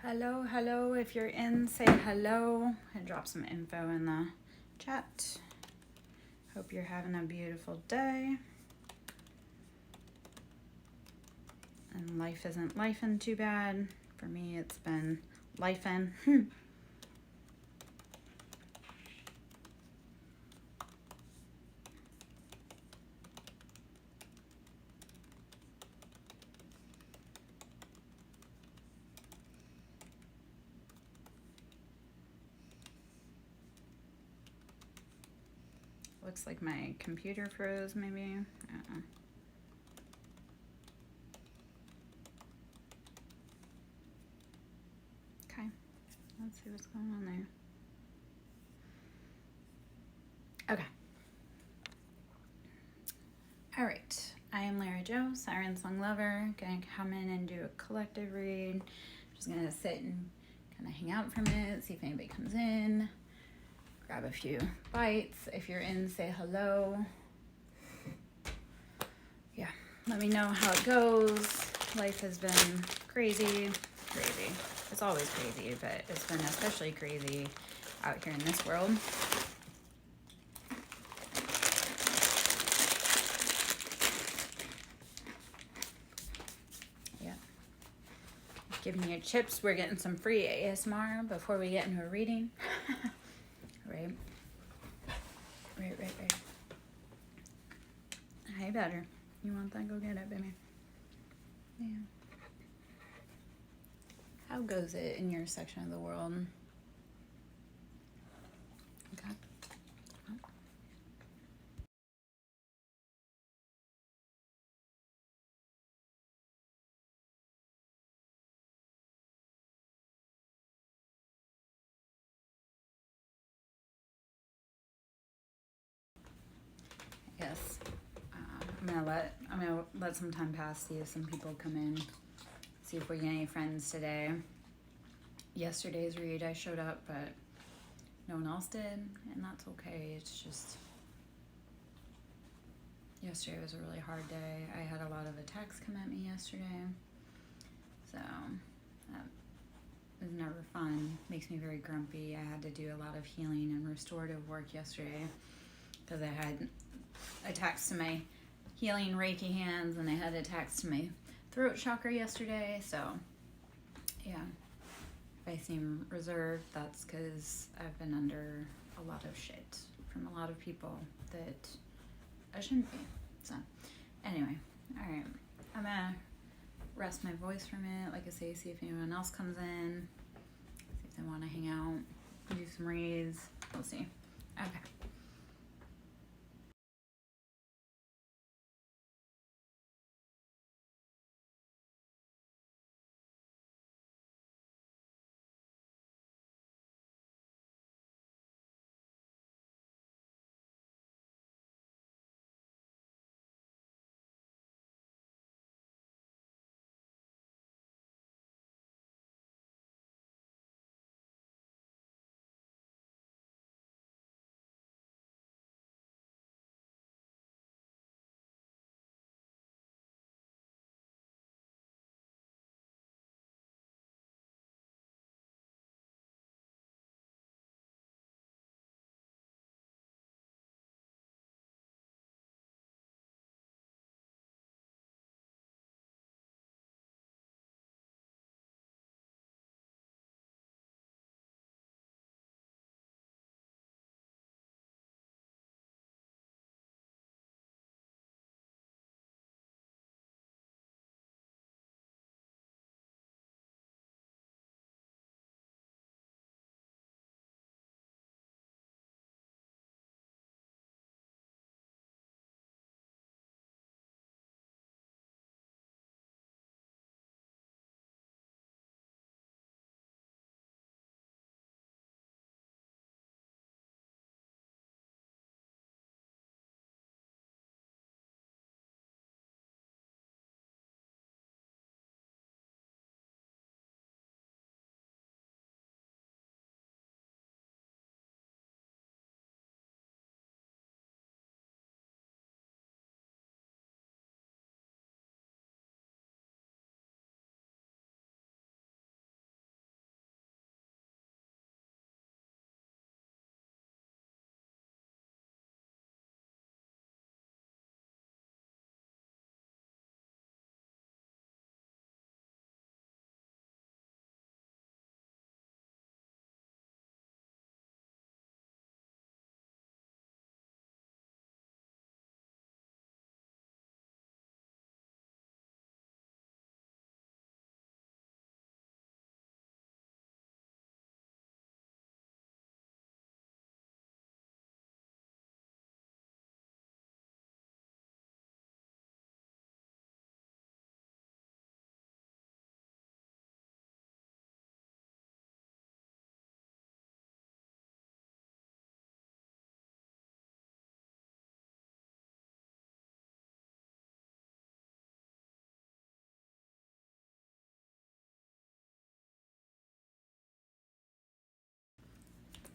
Hello, hello. If you're in, say hello and drop some info in the chat. Hope you're having a beautiful day. And life isn't lifing too bad. For me, it's been lifing. Looks like my computer froze, maybe. Okay, let's see what's going on there. Okay. All right. I am Lara Jo, SirenSong lover. Gonna come in and do a collective read. Just gonna sit and kind of hang out for a minute, see if anybody comes in. Grab a few bites. If you're in, say hello. Yeah, let me know how it goes. Life has been crazy. It's always crazy, but it's been especially crazy out here in this world. Yeah. Giving you chips. We're getting some free ASMR before we get into a reading. Right. Hey, better. You want that? Go get it, baby. Yeah. How goes it in your section of the world? Okay. Yes. I'm gonna let some time pass, see if some people come in, see if we get any friends today. Yesterday's read, I showed up, but no one else did, and that's okay. It's just yesterday was a really hard day. I had a lot of attacks come at me yesterday, so that was never fun. Makes me very grumpy. I had to do a lot of healing and restorative work yesterday because I had attacks to my healing Reiki hands, and I had attacks to my throat chakra yesterday. So yeah, if I seem reserved, that's because I've been under a lot of shit from a lot of people that I shouldn't be. So anyway, all right, I'm gonna rest my voice for a minute, like I say, see if anyone else comes in, see if they want to hang out, do some reads. We'll see. Okay.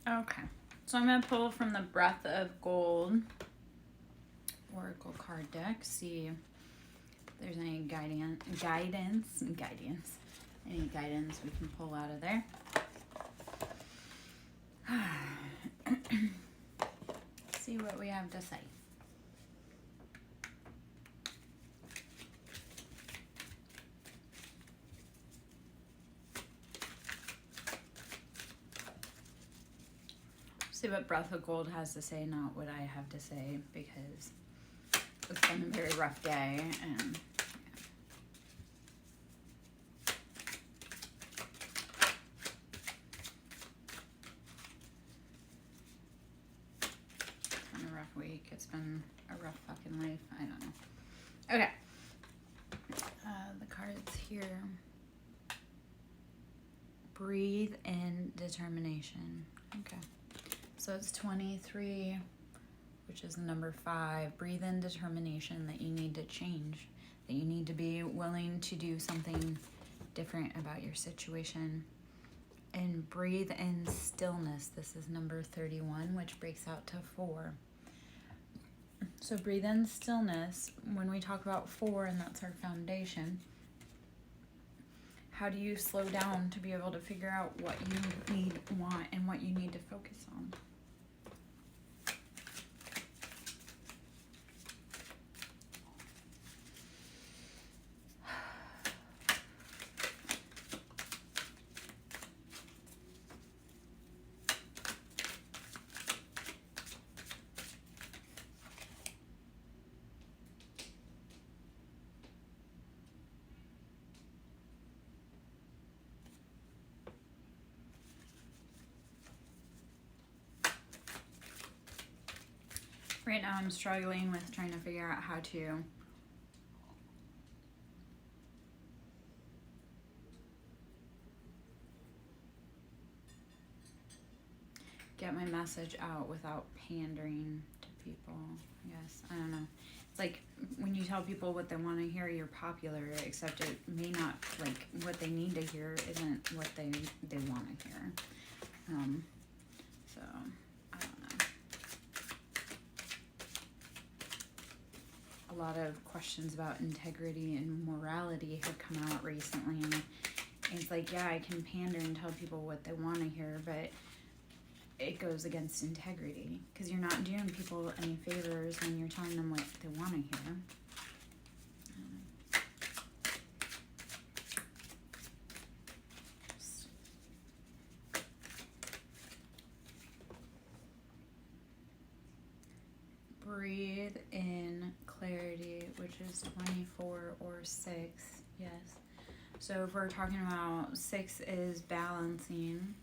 Okay. So I'm going to pull from the Breath of Gold Oracle card deck. See if there's any guidance. Any guidance we can pull out of there. See what we have to say. See what Breath of Gold has to say, not what I have to say, because it's been a very rough day, and it's been a rough week. It's been a rough fucking life. I don't know. Okay. The cards here. Breathe in determination. Okay. So it's 23, which is the number 5. Breathe in determination that you need to change, that you need to be willing to do something different about your situation. And breathe in stillness. This is number 31, which breaks out to 4. So breathe in stillness. When we talk about 4, and that's our foundation, how do you slow down to be able to figure out what you need, want, and what you need to focus on? Right now I'm struggling with trying to figure out how to get my message out without pandering to people, I guess. I don't know. It's like when you tell people what they want to hear, you're popular, except it may not, like, what they need to hear isn't what they want to hear. So, I don't know. A lot of questions about integrity and morality have come out recently, and it's like, yeah, I can pander and tell people what they want to hear, but it goes against integrity, because you're not doing people any favors when you're telling them what they want to hear. Breathe in clarity, which is 24 or 6. Yes. So if we're talking about 6 is balancing.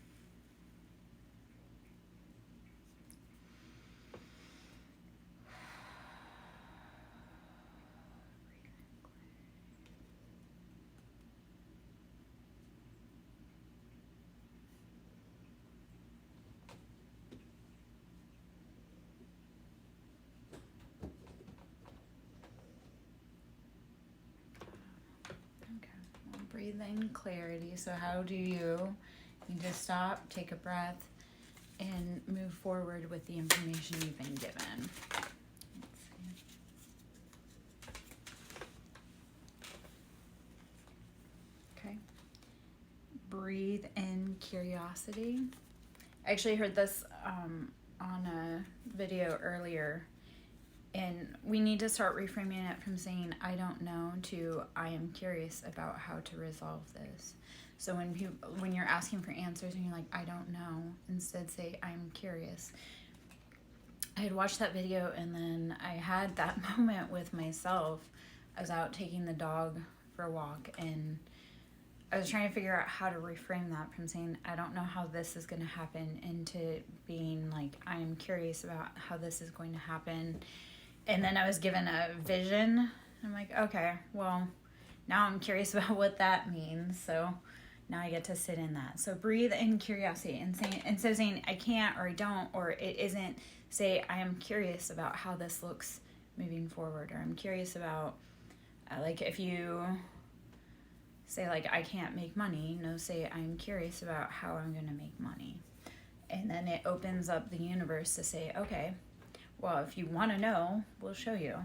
Breathe in clarity. So how do you need to stop, take a breath, and move forward with the information you've been given? Let's see. Okay. Breathe in curiosity. I actually heard this on a video earlier. And we need to start reframing it from saying, I don't know, to I am curious about how to resolve this. So when you're asking for answers and you're like, I don't know, instead say, I'm curious. I had watched that video, and then I had that moment with myself. I was out taking the dog for a walk, and I was trying to figure out how to reframe that from saying, I don't know how this is going to happen, into being like, I am curious about how this is going to happen. And then I was given a vision. I'm like, okay, well, now I'm curious about what that means. So now I get to sit in that. So breathe in curiosity, and say, instead of saying I can't or I don't or it isn't, say I am curious about how this looks moving forward. Or I'm curious about, like, if you say like I can't make money, no, say I'm curious about how I'm going to make money. And then it opens up the universe to say, okay, well, if you want to know, we'll show you.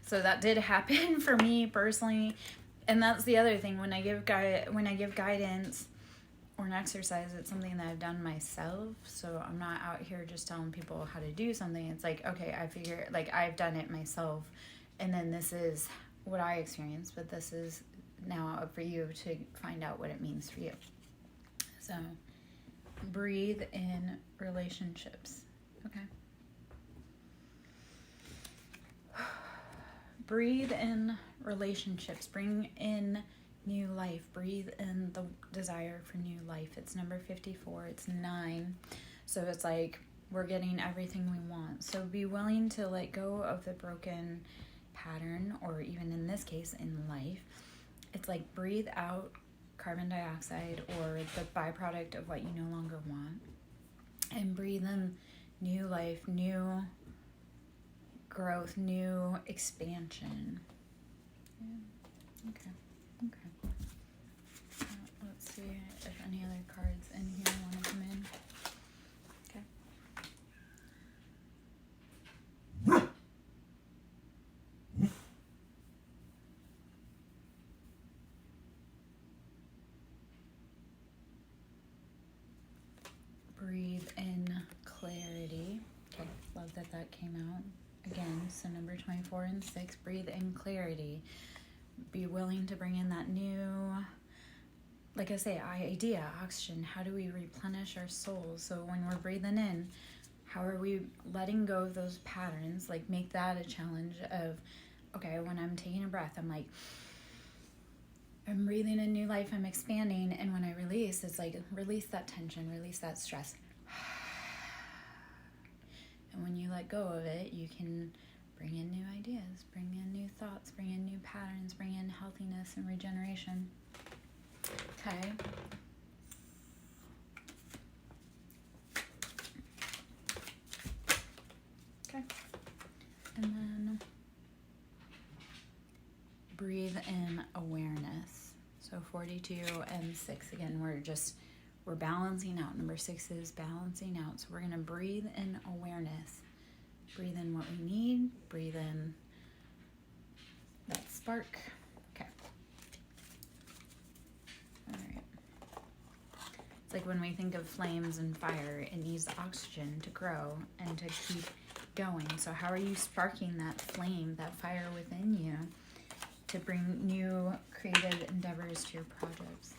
So that did happen for me personally. And that's the other thing. When I give guidance or an exercise, it's something that I've done myself. So I'm not out here just telling people how to do something. It's like, okay, I figure, like, I've done it myself. And then this is what I experienced. But this is now up for you to find out what it means for you. So breathe in relationships. Okay. Breathe in relationships. Bring in new life. Breathe in the desire for new life. It's number 54. It's 9. So it's like we're getting everything we want. So be willing to let go of the broken pattern, or even in this case, in life. It's like breathe out carbon dioxide or the byproduct of what you no longer want, and breathe in new life, new growth, new expansion. Yeah. Okay. Let's see if any other cards in here want to come in. Okay. Breathe in clarity. Okay, love that came out. Again, so number 24 and 6, breathe in clarity. Be willing to bring in that new, like I say, idea, oxygen. How do we replenish our souls? So when we're breathing in, how are we letting go of those patterns? Like, make that a challenge of, okay, when I'm taking a breath, I'm like, I'm breathing in new life, I'm expanding. And when I release, it's like, release that tension, release that stress. And when you let go of it, you can bring in new ideas, bring in new thoughts, bring in new patterns, bring in healthiness and regeneration. Okay. Okay. And then breathe in awareness. So 42 and 6, again, we're balancing out. Number 6 is balancing out. So we're going to breathe in awareness. Breathe in what we need. Breathe in that spark. Okay. All right. It's like when we think of flames and fire, it needs oxygen to grow and to keep going. So how are you sparking that flame, that fire within you to bring new creative endeavors to your projects?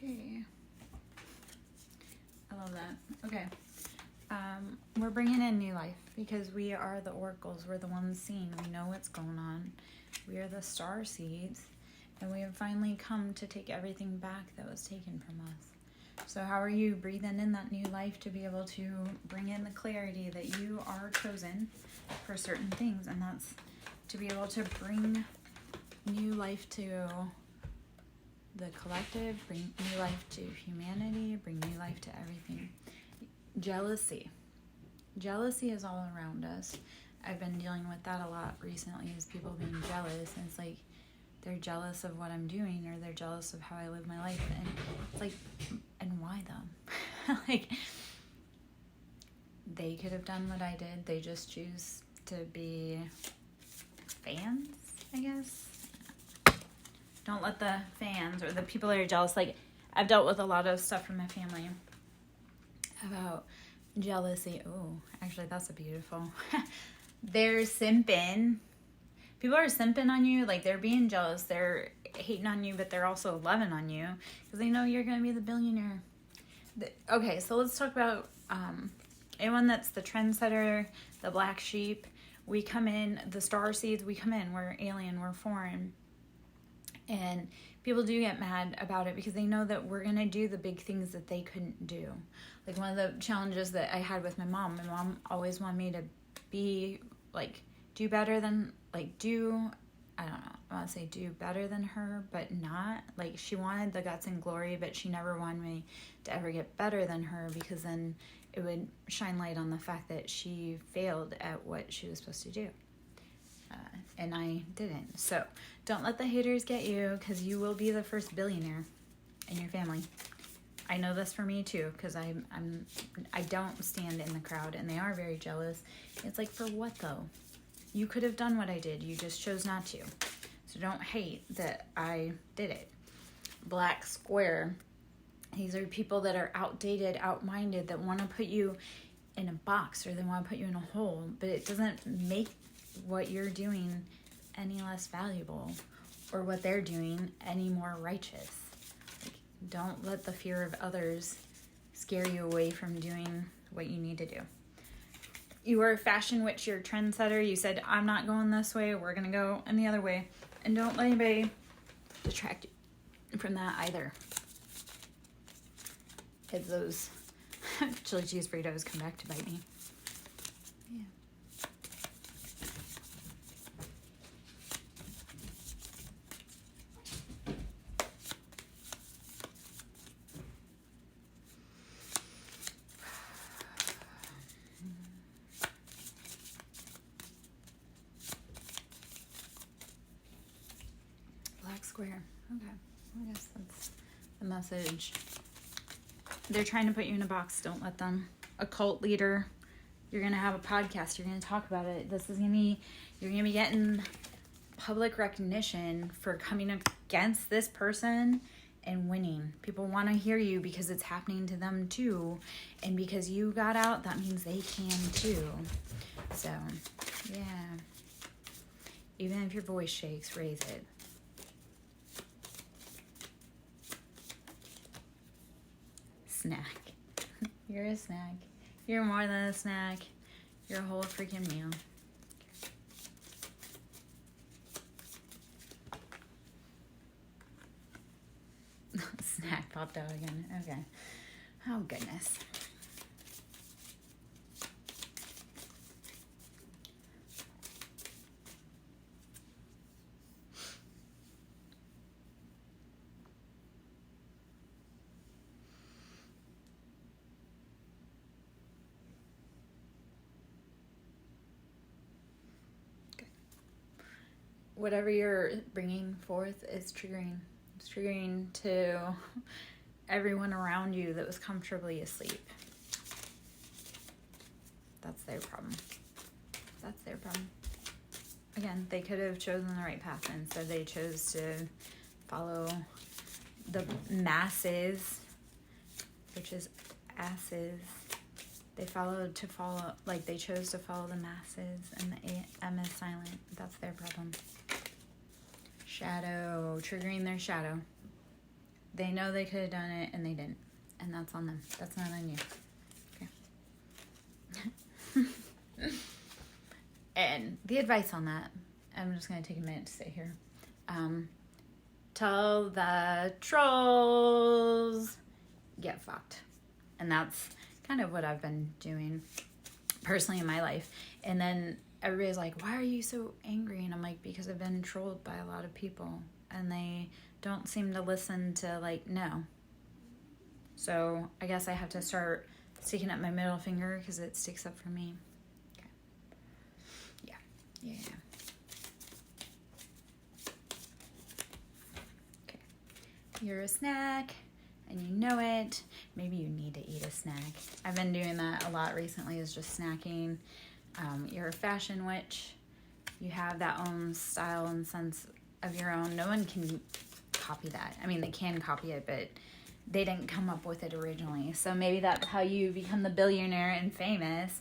Okay. I love that. Okay. We're bringing in new life because we are the oracles. We're the ones seeing. We know what's going on. We are the star seeds. And we have finally come to take everything back that was taken from us. So how are you breathing in that new life to be able to bring in the clarity that you are chosen for certain things? And that's to be able to bring new life to the collective, bring new life to humanity, bring new life to everything. Jealousy. Jealousy is all around us. I've been dealing with that a lot recently, is people being jealous. And it's like they're jealous of what I'm doing, or they're jealous of how I live my life. And it's like, and why though? Like, they could have done what I did. They just choose to be fans, I guess. Don't let the fans or the people that are jealous, like, I've dealt with a lot of stuff from my family about jealousy. Oh, actually, that's a beautiful. They're simping. People are simping on you, like they're being jealous. They're hating on you, but they're also loving on you because they know you're going to be the billionaire. Okay, so let's talk about anyone that's the trendsetter, the black sheep. We come in, the star seeds, we come in. We're alien, we're foreign. And people do get mad about it because they know that we're going to do the big things that they couldn't do. Like one of the challenges that I had with my mom always wanted me to be, like, do better than, like, I don't know, I want to say do better than her, but not. Like, she wanted the guts and glory, but she never wanted me to ever get better than her, because then it would shine light on the fact that she failed at what she was supposed to do. And I didn't. So don't let the haters get you, because you will be the first billionaire in your family. I know this for me too, because I don't stand in the crowd, and they are very jealous. It's like, for what though? You could have done what I did. You just chose not to. So don't hate that I did it. Black square. These are people that are outdated, outminded, that want to put you in a box, or they want to put you in a hole, but it doesn't make what you're doing any less valuable, or what they're doing any more righteous. Like, don't let the fear of others scare you away from doing what you need to do. You are a fashion witch, you're a trendsetter. You said, I'm not going this way, we're going to go in the other way. And don't let anybody detract you from that either. Because those chili cheese burritos come back to bite me. Yeah. Black square. Okay. I guess that's the message. They're trying to put you in a box. Don't let them. A cult leader. You're going to have a podcast. You're going to talk about it. You're going to be getting public recognition for coming against this person and winning. People want to hear you because it's happening to them too. And because you got out, that means they can too. So, yeah. Even if your voice shakes, raise it. Snack. You're a snack. You're more than a snack. You're a whole freaking meal. Snack popped out again. Okay. Oh, goodness. Whatever you're bringing forth is triggering. It's triggering to everyone around you that was comfortably asleep. That's their problem. That's their problem. Again, they could have chosen the right path, and so they chose to follow the masses, which is asses. They chose to follow the masses, and the M is silent. That's their problem. Shadow, triggering their shadow. They know they could have done it, and they didn't. And that's on them. That's not on you. Okay. And the advice on that, I'm just going to take a minute to sit here. Tell the trolls, get fucked. And that's kind of what I've been doing personally in my life. And then everybody's like, why are you so angry? And I'm like, because I've been trolled by a lot of people, and they don't seem to listen to, like, no. So I guess I have to start sticking up my middle finger, because it sticks up for me. Okay. Yeah. Okay. You're a snack, and you know it. Maybe you need to eat a snack. I've been doing that a lot recently, is just snacking. You're a fashion witch. You have that own style and sense of your own. No one can copy that. I mean, they can copy it, but they didn't come up with it originally. So maybe that's how you become the billionaire and famous.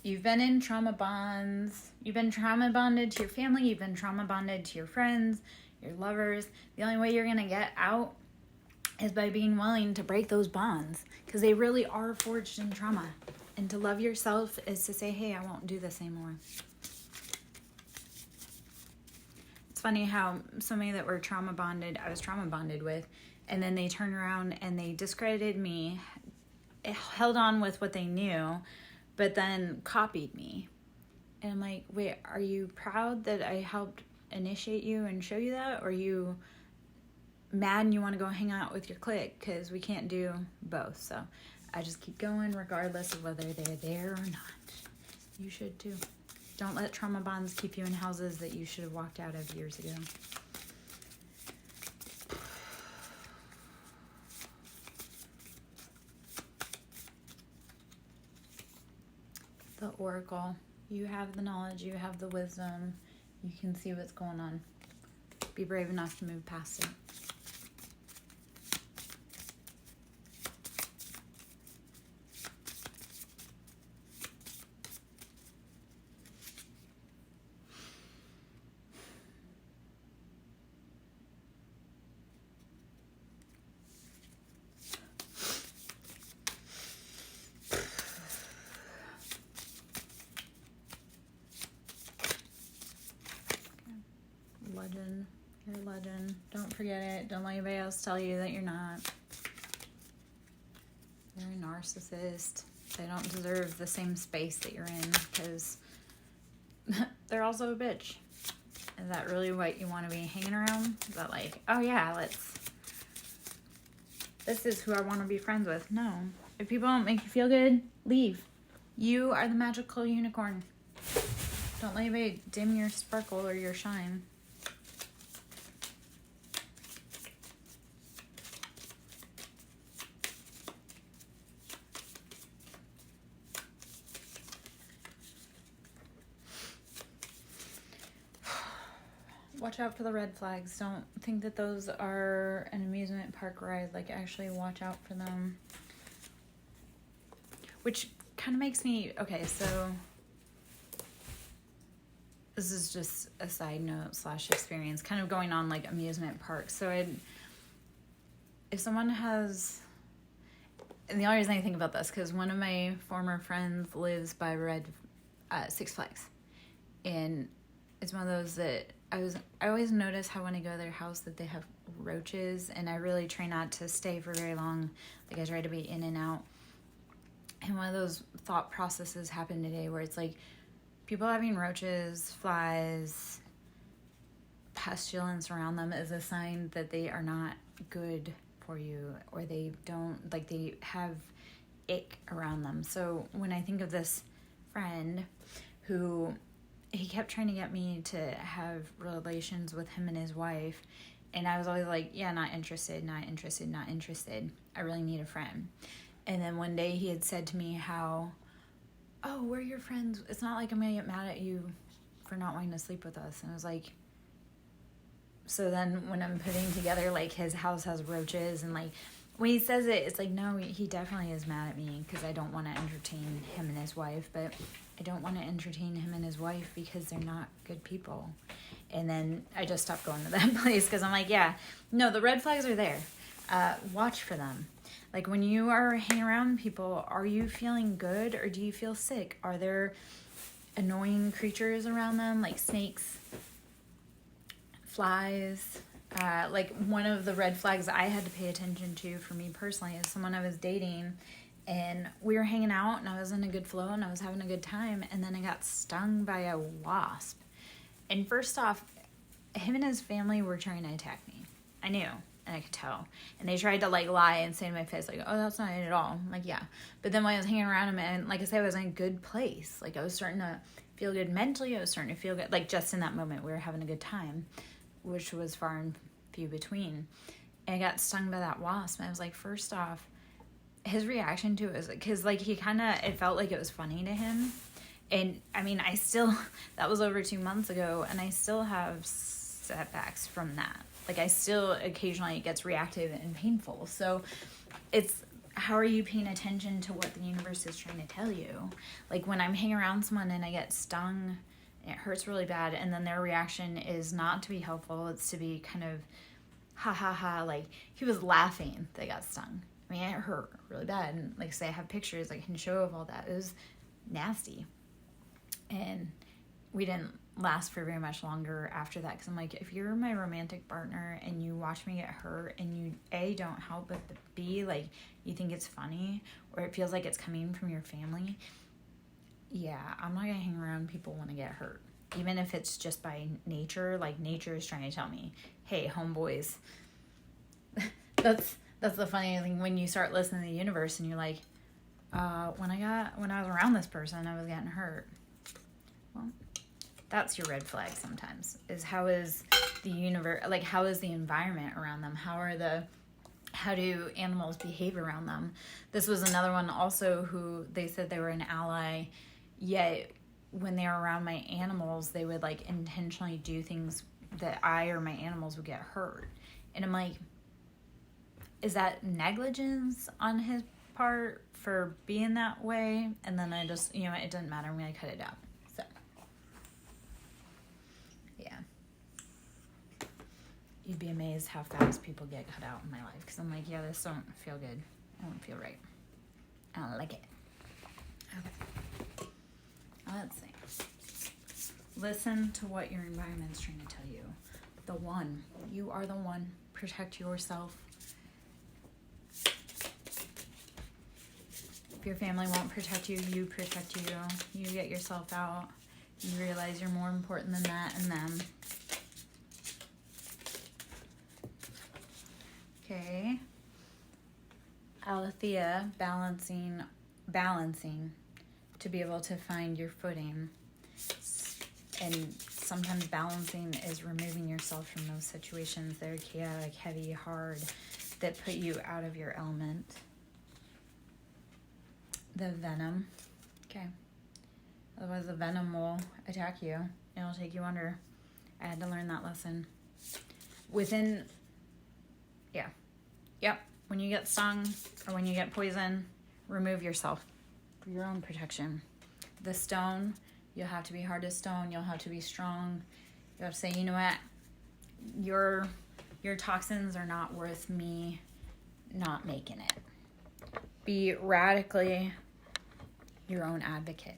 You've been in trauma bonds. You've been trauma bonded to your family. You've been trauma bonded to your friends, your lovers. The only way you're going to get out is by being willing to break those bonds, because they really are forged in trauma. And to love yourself is to say, hey, I won't do this anymore. It's funny how so many that were trauma bonded, I was trauma bonded with, and then they turned around and they discredited me, held on with what they knew, but then copied me And I'm like, wait, are you proud that I helped initiate you and show you that? Or are you mad and you want to go hang out with your clique? Because we can't do both. So I just keep going regardless of whether they're there or not. You should too. Don't let trauma bonds keep you in houses that you should have walked out of years ago. The Oracle. You have the knowledge, you have the wisdom, you can see what's going on. Be brave enough to move past it. Legend. You're a legend. Don't forget it. Don't let anybody else tell you that you're not. You're a narcissist. They don't deserve the same space that you're in because they're also a bitch. Is that really what you want to be hanging around? Is that like, oh yeah, this is who I want to be friends with? No. If people don't make you feel good, leave. You are the magical unicorn. Don't let anybody dim your sparkle or your shine. Watch out for the red flags. Don't think that those are an amusement park ride. Like, actually watch out for them. Which kind of makes me... Okay, so... This is just a side note / experience. Kind of going on, like, amusement parks. So, if someone has... And the only reason I think about this, because one of my former friends lives by Six Flags. And it's one of those that... I always notice how when I go to their house that they have roaches, and I really try not to stay for very long. Like, I try to be in and out. And one of those thought processes happened today where it's like people having roaches, flies, pestilence around them is a sign that they are not good for you, or they don't, like, they have ick around them. So when I think of this friend who... He kept trying to get me to have relations with him and his wife. And I was always like, yeah, not interested. I really need a friend. And then one day he had said to me how, oh, we're your friends. It's not like I'm going to get mad at you for not wanting to sleep with us. And I was like, so then when I'm putting together, like, his house has roaches. And, like, when he says it, it's like, no, he definitely is mad at me because I don't want to entertain him and his wife. But I don't want to entertain him and his wife because they're not good people. And then I just stopped going to that place because I'm like, yeah, no, the red flags are there. Watch for them. Like, when you are hanging around people, are you feeling good or do you feel sick? Are there annoying creatures around them, like snakes, flies? Like, one of the red flags I had to pay attention to for me personally is someone I was dating. And we were hanging out, and I was in a good flow, and I was having a good time, and then I got stung by a wasp. And first off, him and his family were trying to attack me. I knew, and I could tell. And they tried to, like, lie and say to my face, like, oh, that's not it at all. I'm like, yeah. But then when I was hanging around him, and like I said, I was in a good place. Like, I was starting to feel good mentally. I was starting to feel good. Like, just in that moment, we were having a good time, which was far and few between. And I got stung by that wasp, and I was like, first off, his reaction to it was, because, like, he kind of, it felt like it was funny to him. And, I mean, that was over 2 months ago, and I still have setbacks from that. Like, I still, occasionally, it gets reactive and painful. So, it's, how are you paying attention to what the universe is trying to tell you? Like, when I'm hanging around someone and I get stung, it hurts really bad, and then their reaction is not to be helpful, it's to be kind of, ha ha ha, like, he was laughing that I got stung. I mean, it hurt really bad. And, like, say I have pictures I can show of all that. It was nasty. And we didn't last for very much longer after that. Because I'm like, if you're my romantic partner and you watch me get hurt and you, A, don't help, but B, like, you think it's funny or it feels like it's coming from your family, yeah, I'm not going to hang around people want to get hurt. Even if it's just by nature, like nature is trying to tell me, hey, homeboys. That's the funny thing when you start listening to the universe and you're like, when I was around this person, I was getting hurt. Well, that's your red flag sometimes, is how is the universe, like how is the environment around them? How do animals behave around them? This was another one also who they said they were an ally, yet when they were around my animals, they would like intentionally do things that I or my animals would get hurt. And I'm like, is that negligence on his part for being that way? And then I just, it doesn't matter. I'm going to cut it out. So, yeah. You'd be amazed how fast people get cut out in my life. Because I'm like, yeah, this don't feel good. I don't feel right. I don't like it. Okay. Let's see. Listen to what your environment's trying to tell you. The one. You are the one. Protect yourself. If your family won't protect you, you protect you. You get yourself out. You realize you're more important than that and them. Okay. Alethea, balancing to be able to find your footing. And sometimes balancing is removing yourself from those situations that are chaotic, heavy, hard, that put you out of your element. The venom. Okay. Otherwise the venom will attack you. It'll take you under. I had to learn that lesson. Yep. When you get stung or when you get poison, remove yourself for your own protection. The stone, you'll have to be hard as stone. You'll have to be strong. You have to say, you know what? Your toxins are not worth me not making it. Be radically your own advocate.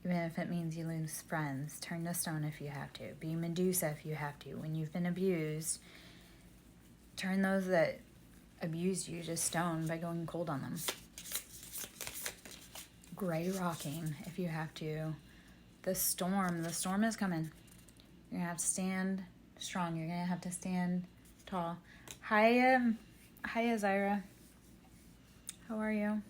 Even if it means you lose friends, turn to stone if you have to. Be Medusa if you have to. When you've been abused, turn those that abused you to stone by going cold on them. Gray rocking if you have to. The storm is coming. You're going to have to stand strong. You're going to have to stand tall. Hi, Azira. How are you?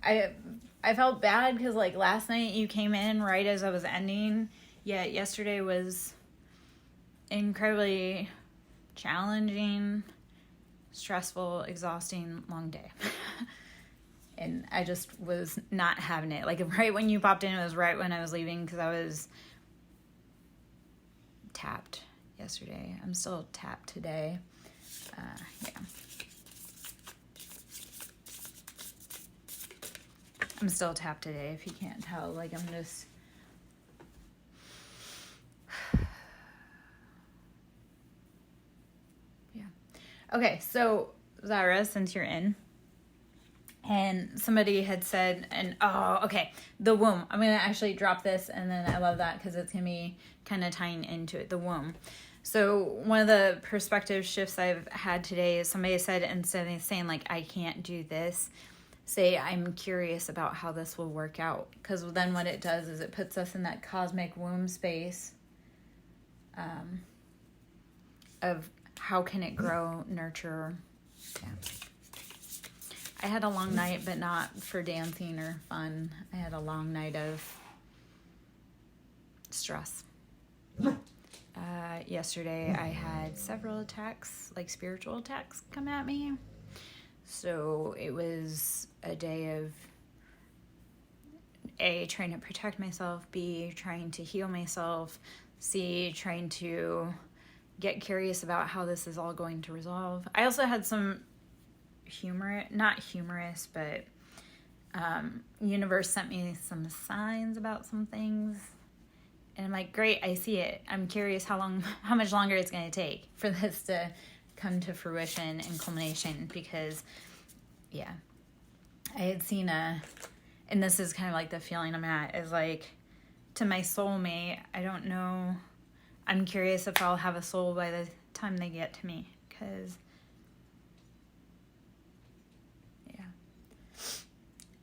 I felt bad because like last night you came in right as I was ending, yet yesterday was incredibly challenging, stressful, exhausting, long day. And I just was not having it. Like right when you popped in, it was right when I was leaving because I was tapped yesterday. I'm still tapped today. Yeah. I'm still tapped today, if you can't tell. Like, I'm just... yeah. Okay, so, Zara, since you're in, and somebody had said, the womb. I'm going to actually drop this, and then I love that because it's going to be kind of tying into it, the womb. So, one of the perspective shifts I've had today is somebody said, instead of saying, like, I can't do this, say, I'm curious about how this will work out. Because then what it does is it puts us in that cosmic womb space of how can it grow, nurture. Yeah. I had a long night, but not for dancing or fun. I had a long night of stress. Yesterday, I had several attacks, like spiritual attacks, come at me. So it was a day of A, trying to protect myself, B, trying to heal myself, C, trying to get curious about how this is all going to resolve. I also had some not humorous, but universe sent me some signs about some things. And I'm like, great, I see it. I'm curious how much longer it's going to take for this to come to fruition and culmination, because yeah, I had seen and this is kind of like the feeling I'm at, is like, to my soulmate, I don't know, I'm curious if I'll have a soul by the time they get to me, because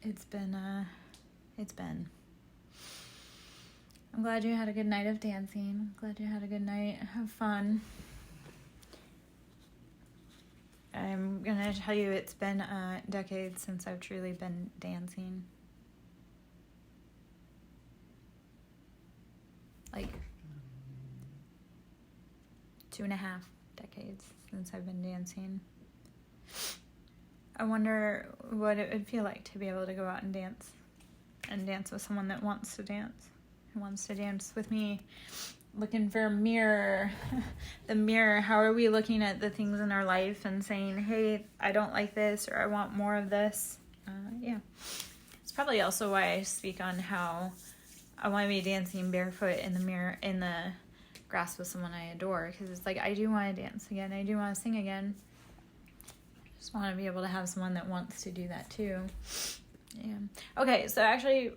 It's been. I'm glad you had a good night of dancing. Glad you had a good night. Have fun. I'm gonna tell you, it's been a decade since I've truly been dancing. Like 2.5 decades since I've been dancing. I wonder what it would feel like to be able to go out and dance with someone that wants to dance, who wants to dance with me. Looking for a mirror. The mirror, how are we looking at the things in our life and saying, hey, I don't like this, or I want more of this. Yeah. It's probably also why I speak on how I want to be dancing barefoot in the mirror, in the grass with someone I adore. Because it's like, I do want to dance again. I do want to sing again. I just want to be able to have someone that wants to do that too. Yeah. Okay, so actually,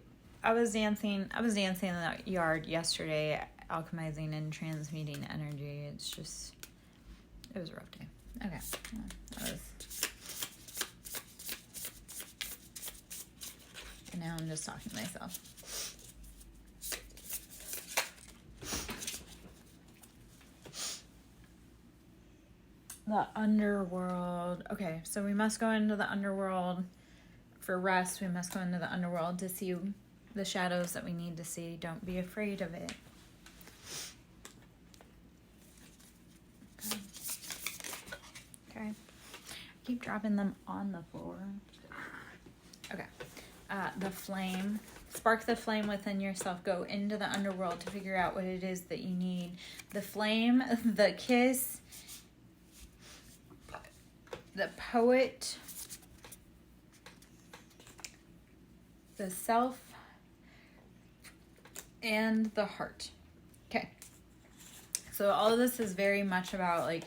I was dancing in the yard yesterday, alchemizing and transmuting energy. It was a rough day. Okay. And now I'm just talking to myself. The underworld. Okay, so we must go into the underworld for rest. We must go into the underworld to see the shadows that we need to see. Don't be afraid of it. Okay. I keep dropping them on the floor. Okay. The flame. Spark the flame within yourself. Go into the underworld to figure out what it is that you need. The flame, the kiss, the poet, the self, and the heart. Okay. So all of this is very much about, like,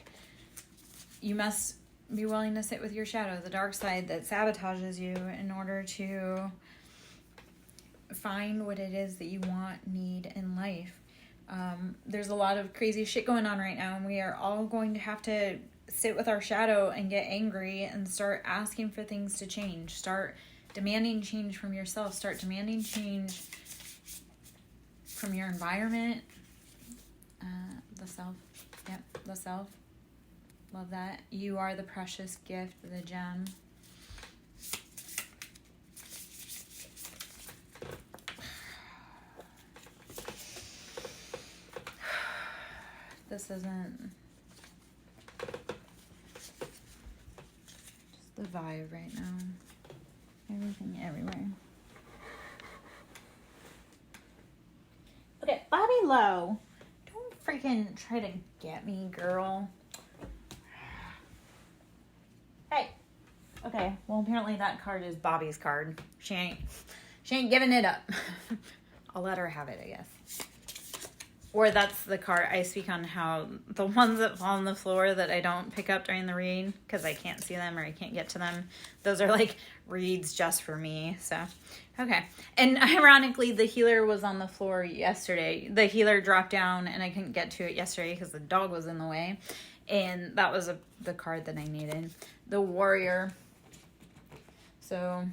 you must be willing to sit with your shadow, the dark side that sabotages you, in order to find what it is that you want, need in life. There's a lot of crazy shit going on right now, and we are all going to have to sit with our shadow and get angry and start asking for things to change. Start demanding change from yourself. Start demanding change from your environment. The self. Yep, the self. Love that. You are the precious gift, the gem. This isn't just the vibe right now. Everything everywhere. Okay, Bobby Lowe. Don't freaking try to get me, girl. Hey. Okay, well, apparently that card is Bobby's card. She ain't giving it up. I'll let her have it, I guess. Or that's the card I speak on, how the ones that fall on the floor that I don't pick up during the read because I can't see them or I can't get to them, those are like reads just for me. So, okay. And ironically, the healer was on the floor yesterday. The healer dropped down and I couldn't get to it yesterday because the dog was in the way. And that was the card that I needed. The warrior. So,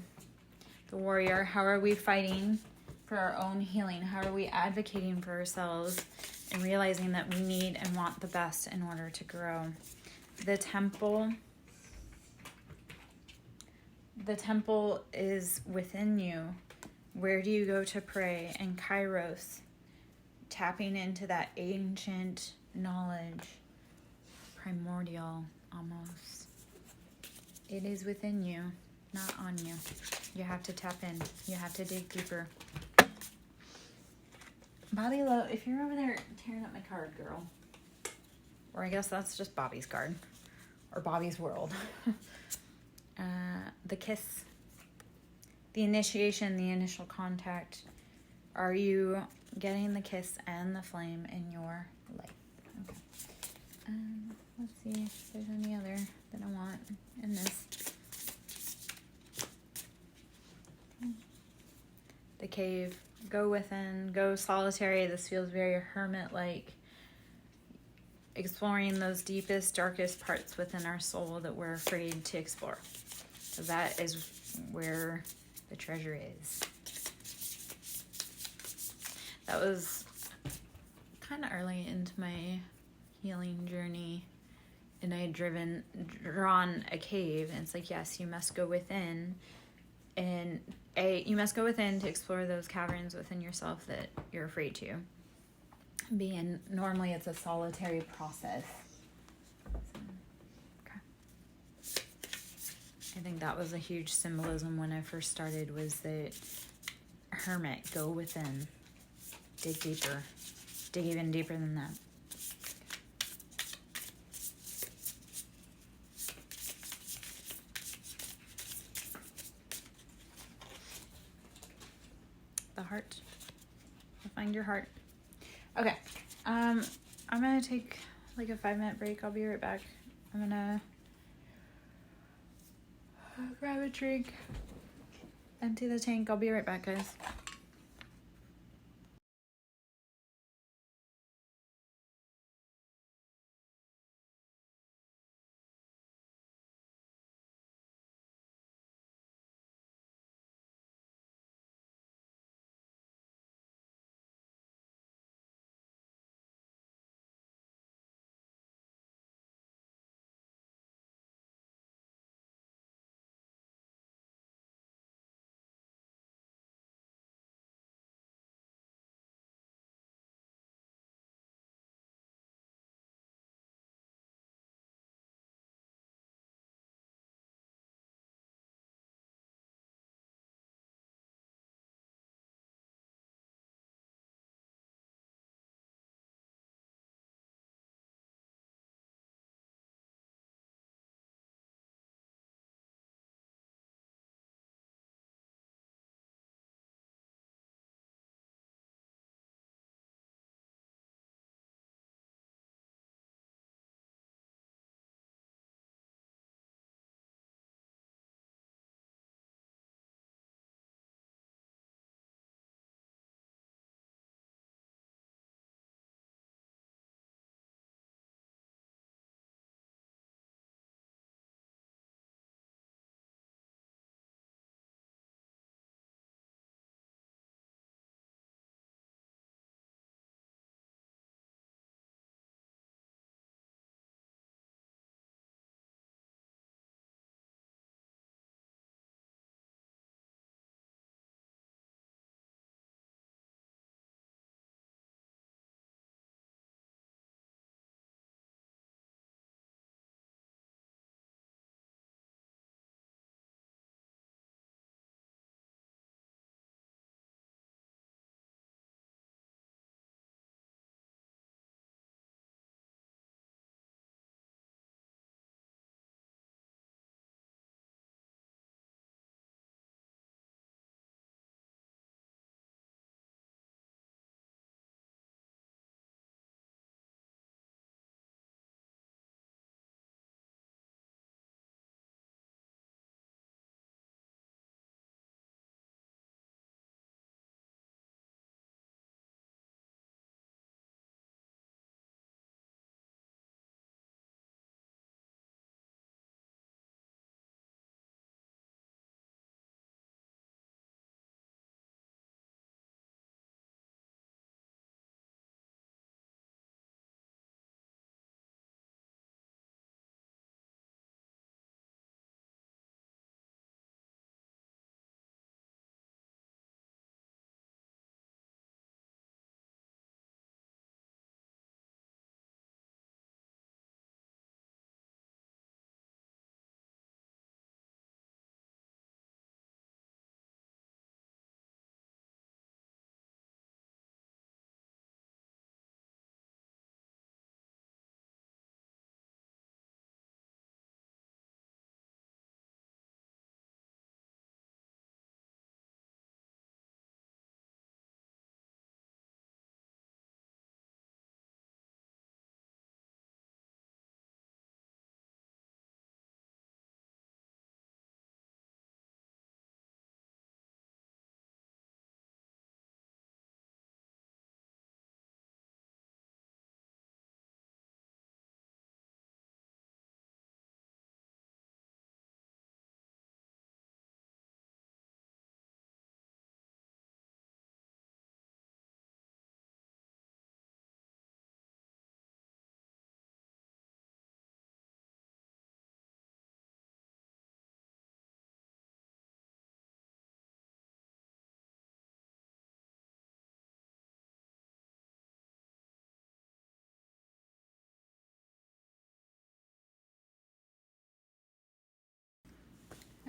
the warrior, how are we fighting for our own healing? How are we advocating for ourselves and realizing that we need and want the best in order to grow? The temple. The temple is within you. Where do you go to pray? And Kairos, tapping into that ancient knowledge, primordial almost. It is within you, not on you. You have to tap in. You have to dig deeper. Bobby Lowe, if you're over there tearing up my card, girl. Or I guess that's just Bobby's card. Or Bobby's world. The kiss. The initiation, the initial contact. Are you getting the kiss and the flame in your life? Okay. Let's see if there's any other that I want in this. The cave. Go within. Go solitary. This feels very hermit-like. Exploring those deepest, darkest parts within our soul that we're afraid to explore. So that is where the treasure is. That was kind of early into my healing journey, and I had drawn a cave, and it's like, yes, you must go within, and you must go within to explore those caverns within yourself that you're afraid to be in. Normally it's a solitary process. Okay. I think that was a huge symbolism when I first started, was that hermit, go within, dig deeper, dig even deeper than that. The heart. Find your heart. Okay. I'm gonna take like a 5-minute break. I'll be right back. I'm gonna grab a drink, empty the tank. I'll be right back, guys.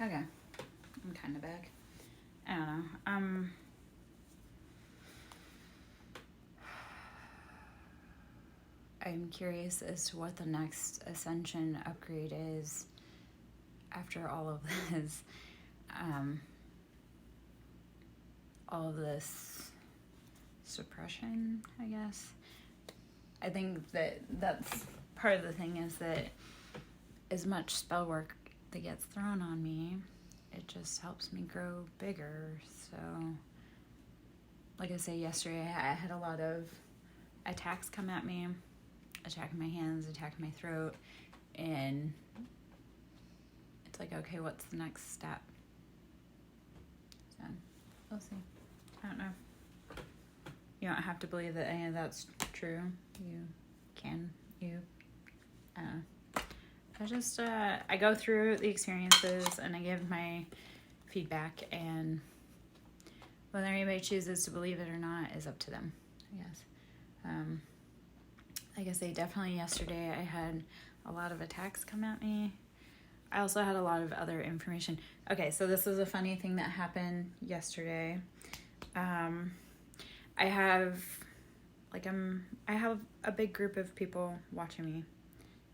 Okay. I'm kind of back. I don't know. I'm curious as to what the next Ascension upgrade is after all of this. All of this suppression, I guess. I think that's part of the thing is that as much spell work that gets thrown on me, it just helps me grow bigger. So, like I say, yesterday I had a lot of attacks come at me, attacking my hands, attacking my throat, and it's like, okay, what's the next step? So, we'll see. I don't know. You don't have to believe that any of that's true. You can. I just, I go through the experiences and I give my feedback, and whether anybody chooses to believe it or not is up to them, I guess. Like I say, definitely yesterday I had a lot of attacks come at me. I also had a lot of other information. Okay, so this is a funny thing that happened yesterday. I have a big group of people watching me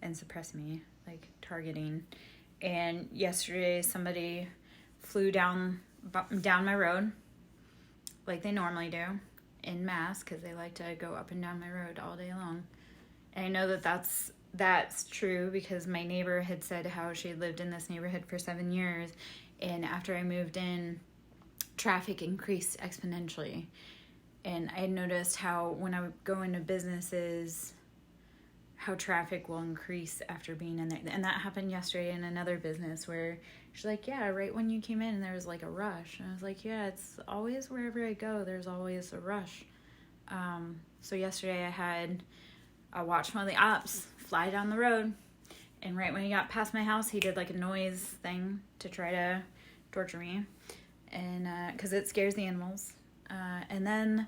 and suppressing me, like targeting. And yesterday somebody flew down my road like they normally do in mass, because they like to go up and down my road all day long. And I know that that's true because my neighbor had said how she had lived in this neighborhood for 7 years, and after I moved in, traffic increased exponentially. And I noticed how when I would go into businesses, how traffic will increase after being in there. And that happened yesterday in another business where she's like, yeah, right when you came in, there was like a rush. And I was like, yeah, it's always wherever I go, there's always a rush. So yesterday I watched one of the ops fly down the road. And right when he got past my house, he did like a noise thing to try to torture me. And because it scares the animals. And then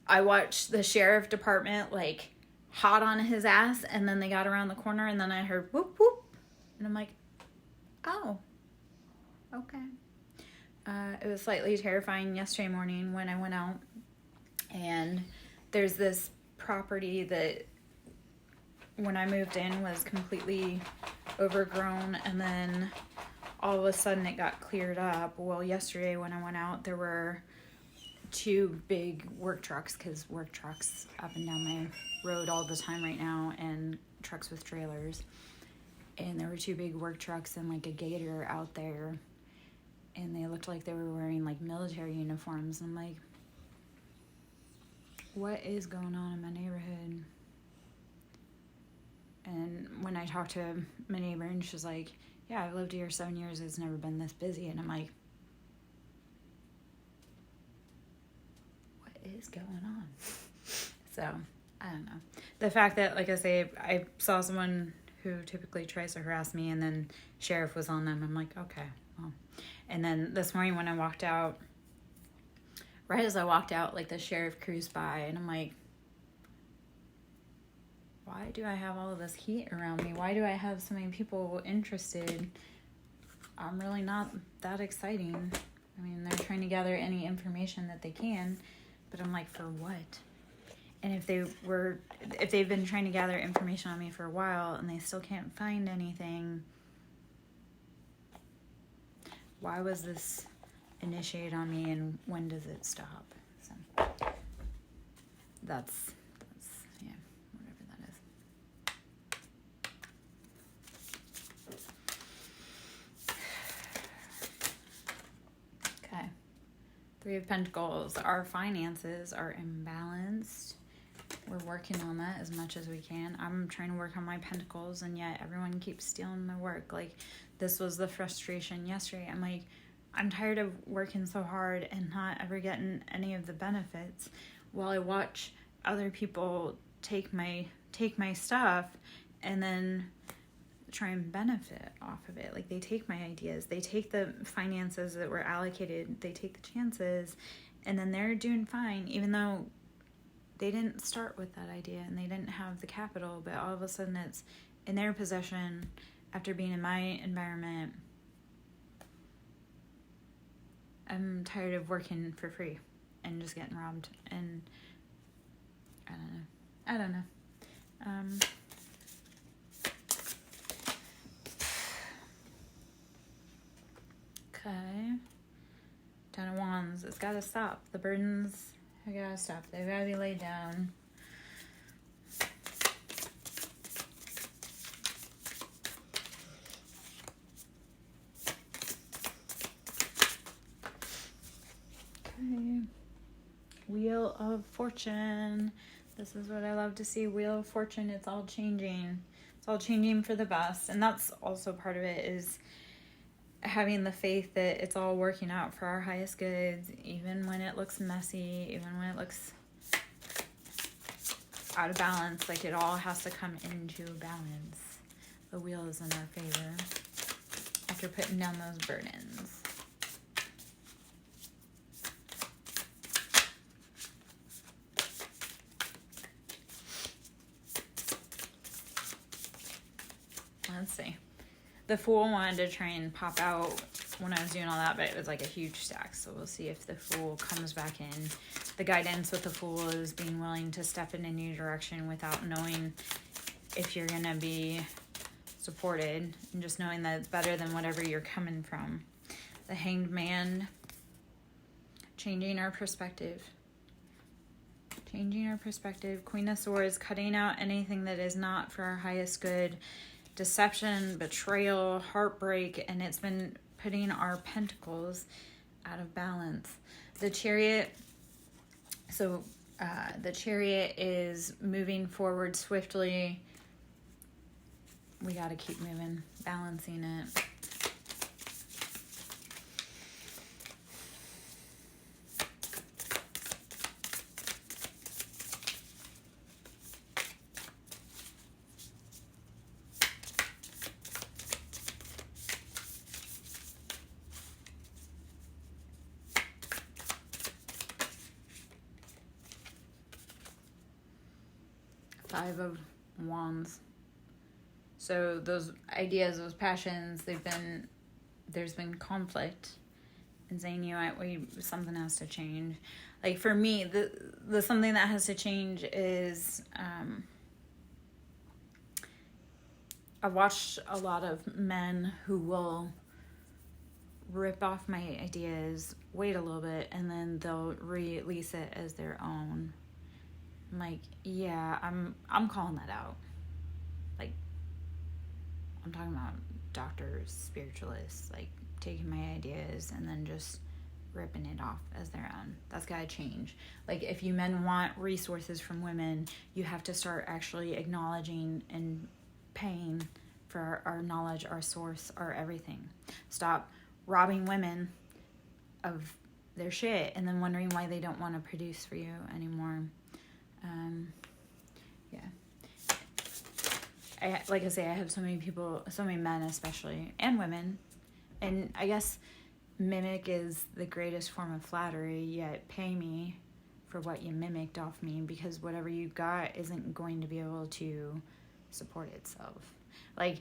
I watched the sheriff department like hot on his ass, and then they got around the corner, and then I heard whoop whoop, and I'm like, oh, okay. It was slightly terrifying yesterday morning when I went out, and there's this property that when I moved in was completely overgrown, and then all of a sudden it got cleared up. Well, yesterday when I went out, there were 2 big work trucks, because work trucks up and down my road all the time right now, and trucks with trailers. And there were 2 big work trucks and like a gator out there, and they looked like they were wearing like military uniforms. I'm like, what is going on in my neighborhood? And when I talked to my neighbor, and she's like, yeah, I've lived here 7 years, it's never been this busy. And I'm like, is going on? So I don't know. The fact that, like I say, I saw someone who typically tries to harass me, and then sheriff was on them, I'm like, okay, well. And then this morning when I walked out, right as I walked out, like the sheriff cruised by, and I'm like, why do I have all of this heat around me? Why do I have so many people interested? I'm really not that exciting. I mean, they're trying to gather any information that they can. But I'm like, for what? And if they've been trying to gather information on me for a while and they still can't find anything, why was this initiated on me, and when does it stop? So that's yeah, whatever that is. Okay. 3 of Pentacles. Our finances are imbalanced. We're working on that as much as we can. I'm trying to work on my Pentacles, and yet everyone keeps stealing my work. Like, this was the frustration yesterday. I'm like, I'm tired of working so hard and not ever getting any of the benefits, while I watch other people take my stuff and then try and benefit off of it. Like, they take my ideas, they take the finances that were allocated, they take the chances, and then they're doing fine, even though they didn't start with that idea and they didn't have the capital, but all of a sudden it's in their possession after being in my environment. I'm tired of working for free and just getting robbed. And I don't know. Okay. Ten of Wands. It's gotta stop. The burdens have gotta stop. They've gotta be laid down. Okay. Wheel of Fortune. This is what I love to see. Wheel of Fortune. It's all changing. It's all changing for the best. And that's also part of it, is having the faith that it's all working out for our highest goods, even when it looks messy, even when it looks out of balance. Like, it all has to come into balance. The wheel is in our favor after putting down those burdens. Let's see. The Fool wanted to try and pop out when I was doing all that, but it was like a huge stack. So we'll see if the Fool comes back in. The guidance with the Fool is being willing to step in a new direction without knowing if you're going to be supported, and just knowing that it's better than whatever you're coming from. The Hanged Man, changing our perspective. Changing our perspective. Queen of Swords, cutting out anything that is not for our highest good. Deception, betrayal, heartbreak, and it's been putting our pentacles out of balance. The Chariot. So the Chariot is moving forward swiftly. We got to keep moving, balancing it. Five of Wands. So those ideas, those passions, there's been conflict, and saying, you know what, something has to change. Like, for me, the something that has to change is, I've watched a lot of men who will rip off my ideas, wait a little bit, and then they'll release it as their own. I'm like, yeah, I'm calling that out. Like, I'm talking about doctors, spiritualists, like, taking my ideas and then just ripping it off as their own. That's gotta change. Like, if you men want resources from women, you have to start actually acknowledging and paying for our knowledge, our source, our everything. Stop robbing women of their shit and then wondering why they don't want to produce for you anymore. Like I say, I have so many people, so many men especially, and women, and I guess mimic is the greatest form of flattery, yet pay me for what you mimicked off me, because whatever you got isn't going to be able to support itself. Like,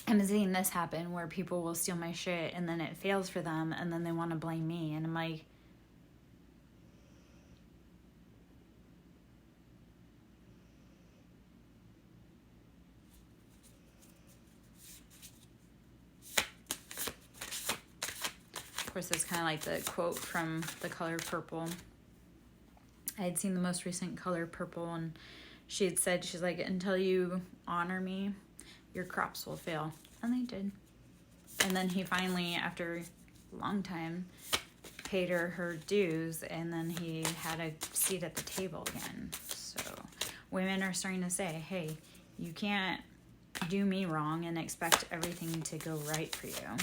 I'm seeing this happen where people will steal my shit and then it fails for them and then they want to blame me, and I'm like, of course, it's kind of like the quote from The Color Purple. I had seen the most recent Color Purple, and she had said, she's like, until you honor me, your crops will fail. And they did. And then he finally, after a long time, paid her dues, and then he had a seat at the table again. So women are starting to say, hey, you can't do me wrong and expect everything to go right for you.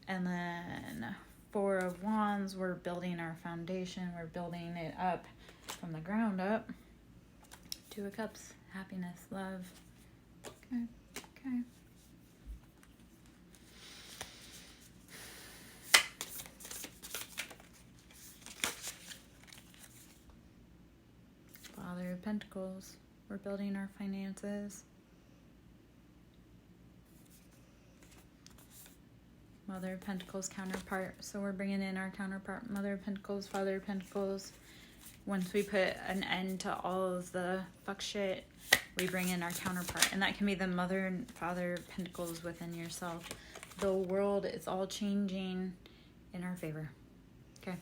And then Four of Wands, we're building our foundation. We're building it up from the ground up. Two of Cups, happiness, love. Okay. Father of Pentacles, we're building our finances. Mother of Pentacles counterpart. So we're bringing in our counterpart, Mother of Pentacles, Father of Pentacles. Once we put an end to all of the fuck shit, we bring in our counterpart. And that can be the Mother and Father of Pentacles within yourself. The world is all changing in our favor. Okay.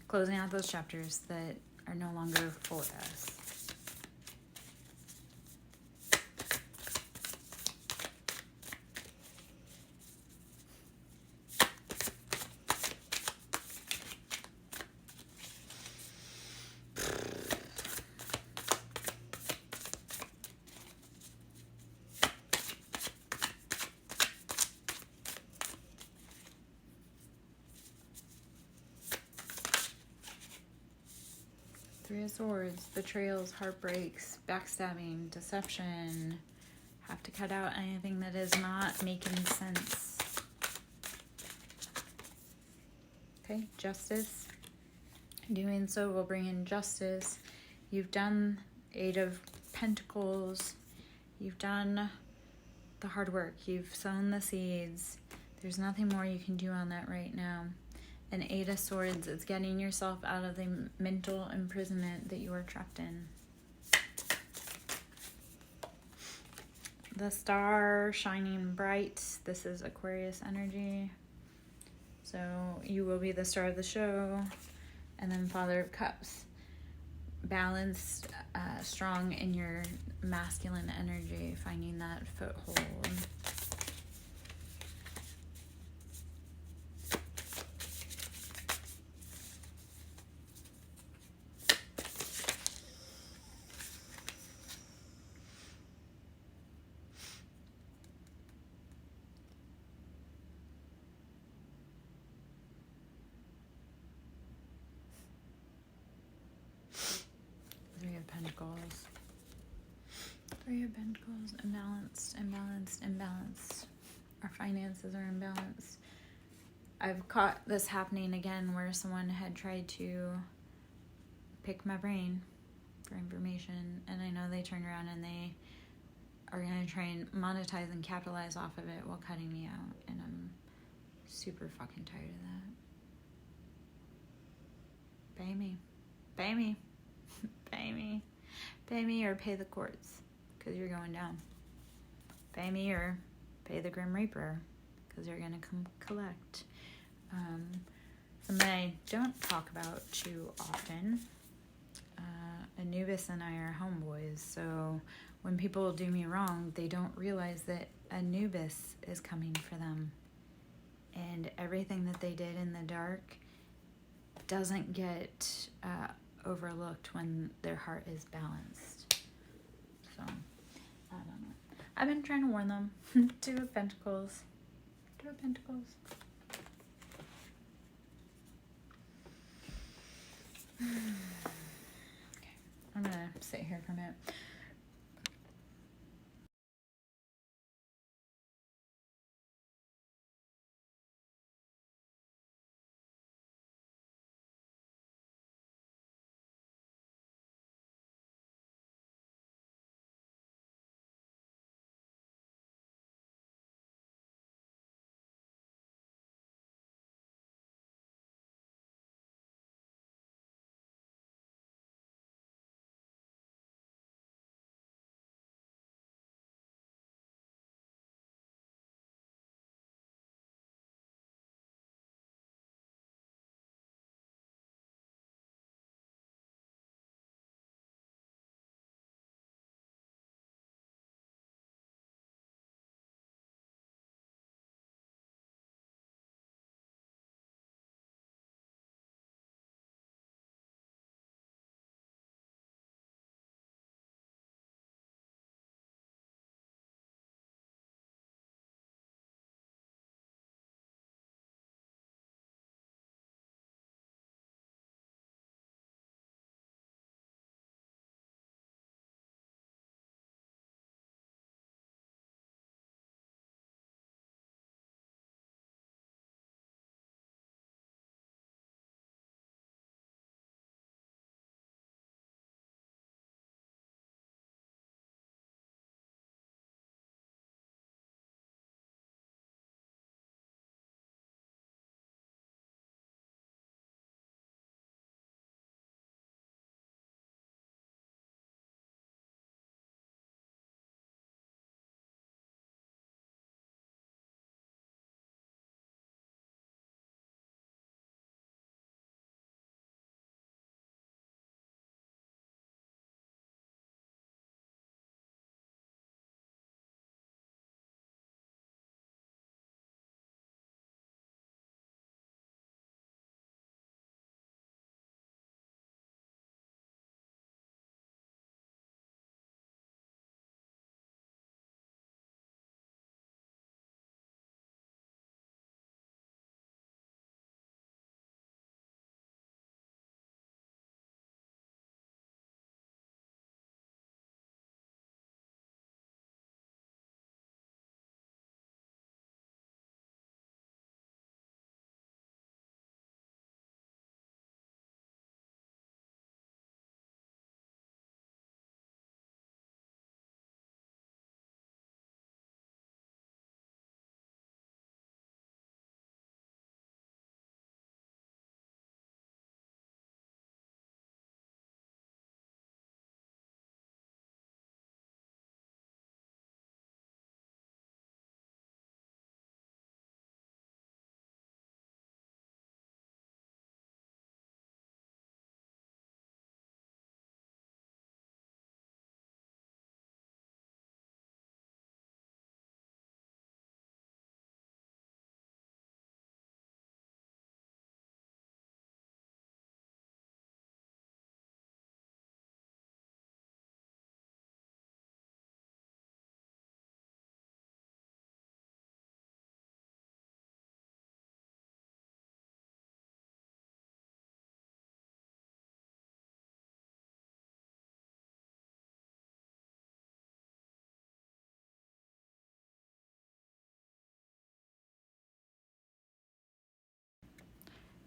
Closing out those chapters that are no longer for us. Three of Swords, betrayals, heartbreaks, backstabbing, deception. Have to cut out anything that is not making sense. Okay, justice. Doing so will bring in justice. You've done Eight of Pentacles. You've done the hard work. You've sown the seeds. There's nothing more you can do on that right now. An Eight of Swords is getting yourself out of the mental imprisonment that you are trapped in. The Star shining bright. This is Aquarius energy. So you will be the star of the show. And then Father of Cups. Balanced, strong in your masculine energy, finding that foothold. Three of Pentacles. Three of Pentacles. Imbalanced, imbalanced, imbalanced. Our finances are imbalanced. I've caught this happening again where someone had tried to pick my brain for information, and I know they turned around and they are going to try and monetize and capitalize off of it while cutting me out, and I'm super fucking tired of that. Pay me. Pay me. Pay me. Pay me or pay the courts, because you're going down. Pay me or pay the Grim Reaper, because they're going to come collect. Something I don't talk about too often. Anubis and I are homeboys, so when people do me wrong, they don't realize that Anubis is coming for them. And everything that they did in the dark doesn't get overlooked when their heart is balanced. So, I don't know. I've been trying to warn them. Two of Pentacles. Two of Pentacles. Okay, I'm gonna sit here for a minute.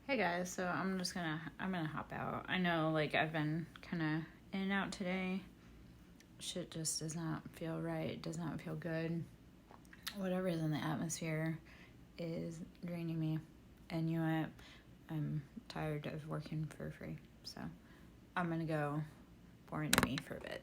Hey guys, so I'm gonna hop out. I know, like, I've been kind of in and out today. Shit just does not feel right, does not feel good. Whatever is in the atmosphere is draining me. And you know what? I'm tired of working for free. So I'm gonna go pour into me for a bit.